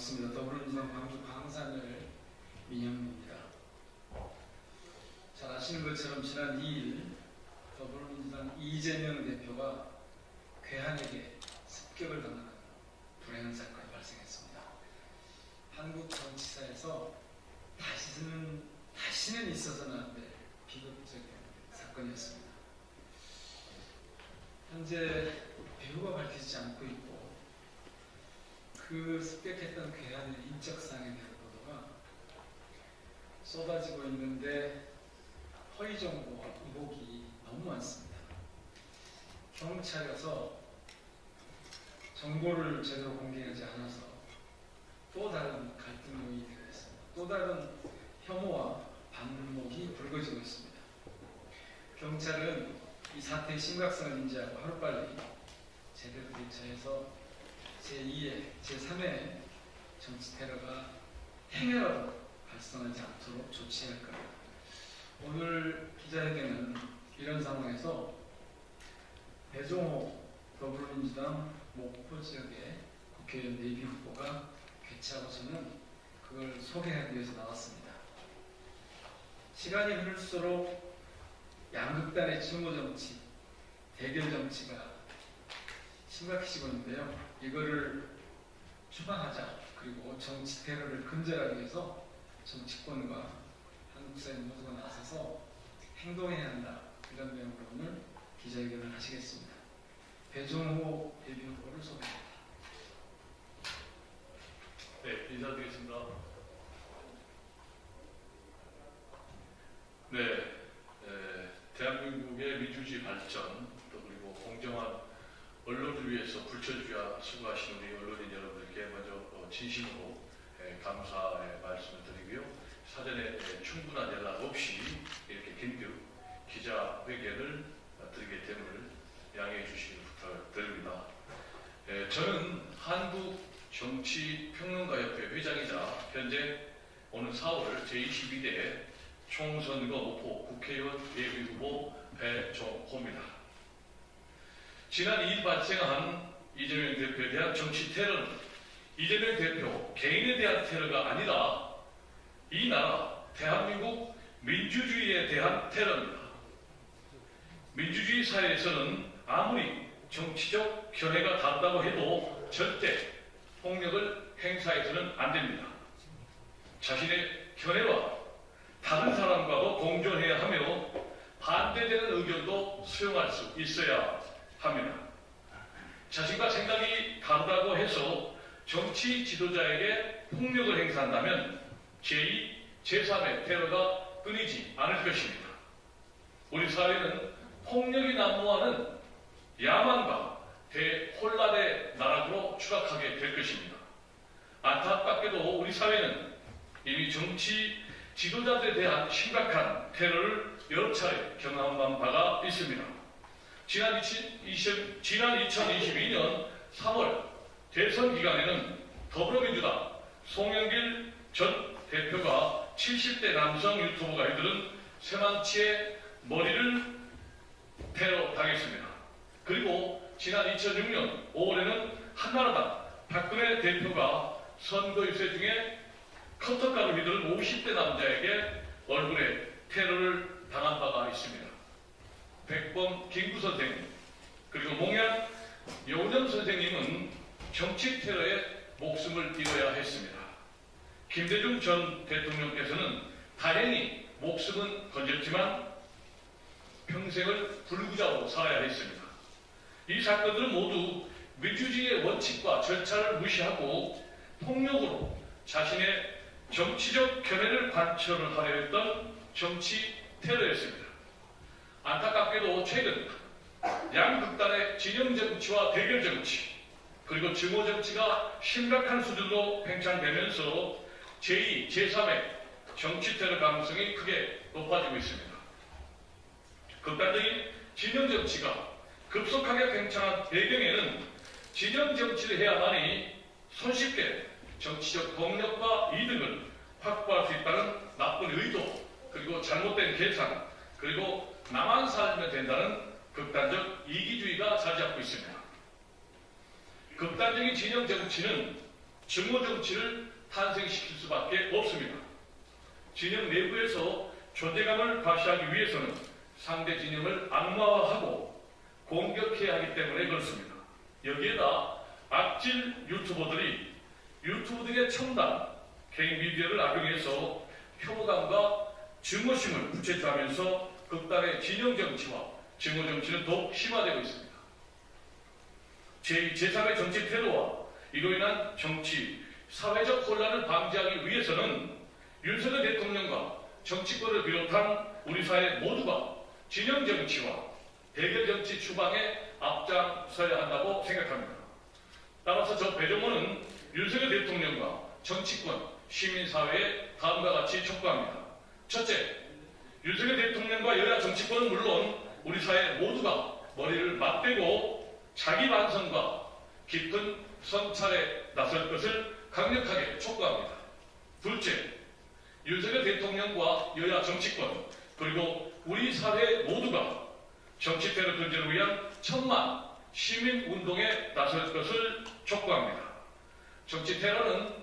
반갑습니다. 더불어민주당 광주 광산을 민영입니다. 잘 아시는 것처럼 지난 2일 더불어민주당 이재명 대표가 괴한에게 습격을 당하는 불행한 사건이 발생했습니다. 한국 정치사에서 다시는 있어서는 안 될 비극적인 사건이었습니다. 현재 배후가 밝혀지지 않고 있고 그 습격했던 괴한의 인적사항에 대한 보도가 쏟아지고 있는데 허위 정보와 의혹이 너무 많습니다. 경찰에서 정보를 제대로 공개하지 않아서 또 다른 갈등 요인이 되고 있습니다. 또 다른 혐오와 반목이 불거지고 있습니다. 경찰은 이 사태의 심각성을 인지하고 하루빨리 제대로 대처해서 제2의, 제3의 정치 테러가 행여라도 발생하지 않도록 조치해야 할 겁니다. 오늘 기자회견은 이런 상황에서 배종호 더불어민주당 목포 지역의 국회의원 예비 후보가 개최하고 저는 그걸 소개하기 위해서 나왔습니다. 시간이 흐를수록 양극단의 칭호 정치, 대결 정치가 심각해지고 있는데요. 이거를 추방하자, 그리고 정치 테러를 근절하기 위해서 정치권과 한국 사회 모두가 나서서 행동해야 한다. 이런 내용으로 오늘 기자회견을 하시겠습니다. 배종호 예비 후보를 소개합니다. 네, 인사드리겠습니다. 네, 대한민국의 민주주의 발전, 또 그리고 공정한 언론을 위해서 불철주야 수고하시는 우리 언론인 여러분들께 먼저 진심으로 감사의 말씀을 드리고요. 사전에 충분한 연락 없이 이렇게 긴급 기자회견을 드리게 됨을 양해해 주시길 부탁드립니다. 저는 한국정치평론가협회 회장이자 현재 오는 4월 제22대 총선거 목포 국회의원 예비후보 배종호입니다. 지난 2일 발생한 이재명 대표에 대한 정치 테러는 이재명 대표 개인에 대한 테러가 아니라 이 나라 대한민국 민주주의에 대한 테러입니다. 민주주의 사회에서는 아무리 정치적 견해가 다르다고 해도 절대 폭력을 행사해서는 안 됩니다. 자신의 견해와 다른 사람과도 공존해야 하며 반대되는 의견도 수용할 수 있어야 합니다. 자신과 생각이 다르다고 해서 정치 지도자에게 폭력을 행사한다면 제2, 제3의 테러가 끊이지 않을 것입니다. 우리 사회는 폭력이 난무하는 야만과 대혼란의 나락으로 추락하게 될 것입니다. 안타깝게도 우리 사회는 이미 정치 지도자들에 대한 심각한 테러를 여러 차례 경험한 바가 있습니다. 지난 2022년 3월 대선 기간에는 더불어민주당 송영길 전 대표가 70대 남성 유튜버가 이들은 세만치의 머리를 테러 당했습니다. 그리고 지난 2006년 5월에는 한나라당 박근혜 대표가 선거 유세 중에 커터가루 휘두른 50대 남자에게 얼굴에 테러를 당한 바가 있습니다. 백범 김구 선생님, 그리고 몽양 여운현 선생님은 정치 테러에 목숨을 잃어야 했습니다. 김대중 전 대통령께서는 다행히 목숨은 건졌지만 평생을 불구자로 살아야 했습니다. 이 사건들은 모두 민주주의의 원칙과 절차를 무시하고 폭력으로 자신의 정치적 견해를 관철을 하려 했던 정치 테러였습니다. 안타깝게도 최근 양극단의 진영 정치와 대결 정치, 그리고 증오 정치가 심각한 수준으로 팽창되면서 제2, 제3의 정치 테러 가능성이 크게 높아지고 있습니다. 극단적인 진영 정치가 급속하게 팽창한 배경에는 진영 정치를 해야만이 손쉽게 정치적 동력과 이득을 확보할 수 있다는 나쁜 의도, 그리고 잘못된 계산, 그리고 나만 살면 된다는 극단적 이기주의가 자리 잡고 있습니다. 극단적인 진영 정치는 증오 정치를 탄생시킬 수밖에 없습니다. 진영 내부에서 존재감을 과시하기 위해서는 상대 진영을 악마화하고 공격해야 하기 때문에 그렇습니다. 여기에다 악질 유튜버들이 유튜브들의 첨단 개인 미디어를 악용해서 혐오감과 증오심을 부채취하면서 극단의 진영 정치와 증오 정치는 더욱 심화되고 있습니다. 제3의 정치 태도와 이로 인한 정치, 사회적 혼란을 방지하기 위해서는 윤석열 대통령과 정치권을 비롯한 우리 사회 모두가 진영 정치와 대결 정치 추방에 앞장서야 한다고 생각합니다. 따라서 저 배종원은 윤석열 대통령과 정치권, 시민사회에 다음과 같이 촉구합니다. 첫째, 윤석열 대통령과 여야 정치권은 물론 우리 사회 모두가 머리를 맞대고 자기 반성과 깊은 성찰에 나설 것을 강력하게 촉구합니다. 둘째, 윤석열 대통령과 여야 정치권 그리고 우리 사회 모두가 정치 테러 근절을 위한 천만 시민운동에 나설 것을 촉구합니다. 정치 테러는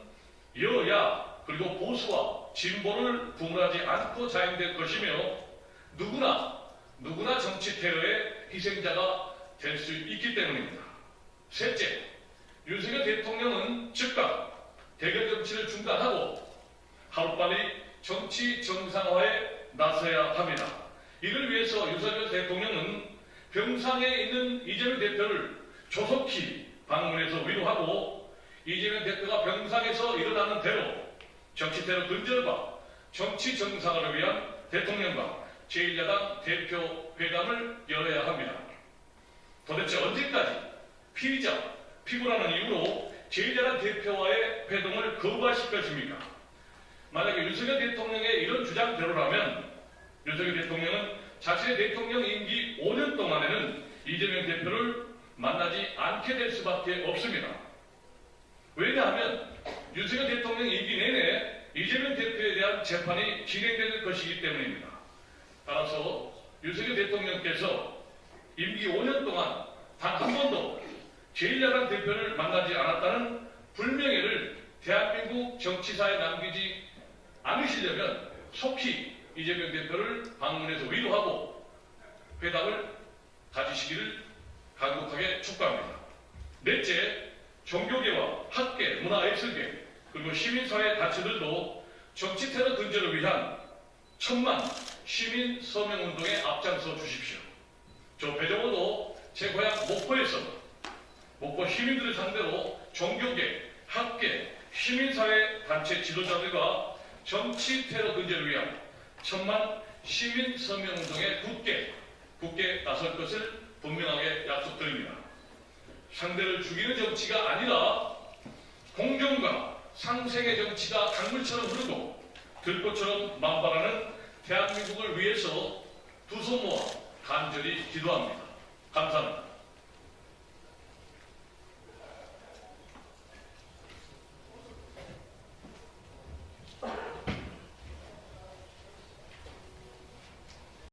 여야 그리고 보수와 진보를 구분하지 않고 자행될 것이며 누구나 정치 테러의 희생자가 될 수 있기 때문입니다. 셋째, 윤석열 대통령은 즉각 대결 정치를 중단하고 하루빨리 정치 정상화에 나서야 합니다. 이를 위해서 윤석열 대통령은 병상에 있는 이재명 대표를 조속히 방문해서 위로하고 이재명 대표가 병상에서 일어나는 대로 정치 테러 근절과 정치 정상화를 위한 대통령과 제1야당 대표 회담을 열어야 합니다. 도대체 언제까지 피의자, 피고라는 이유로 제1야당 대표와의 회동을 거부하실 것입니까? 만약에 윤석열 대통령의 이런 주장대로라면 윤석열 대통령은 자신의 대통령 임기 5년 동안에는 이재명 대표를 만나지 않게 될 수밖에 없습니다. 왜냐하면 윤석열 대통령 임기 내내 이재명 대표에 대한 재판이 진행될 것이기 때문입니다. 따라서 윤석열 대통령께서 임기 5년 동안 단 한 번도 제1야당 대표를 만나지 않았다는 불명예를 대한민국 정치사에 남기지 않으시려면 속히 이재명 대표를 방문해서 위로하고 회담을 가지시기를 간곡하게 촉구합니다. 넷째, 종교계와 학계, 문화예술계 그리고 시민사회 단체들도 정치 테러 근절을 위한 천만 시민 서명운동에 앞장서 주십시오. 저 배종호도 제 고향 목포에서 목포 시민들을 상대로 종교계, 학계, 시민사회 단체 지도자들과 정치 테러 근절을 위한 천만 시민 서명운동에 굳게 나설 것을 분명하게 약속드립니다. 상대를 죽이는 정치가 아니라 공정과 상생의 정치가 강물처럼 흐르고 들꽃처럼 만발하는 대한민국을 위해서 두 손 모아 간절히 기도합니다. 감사합니다.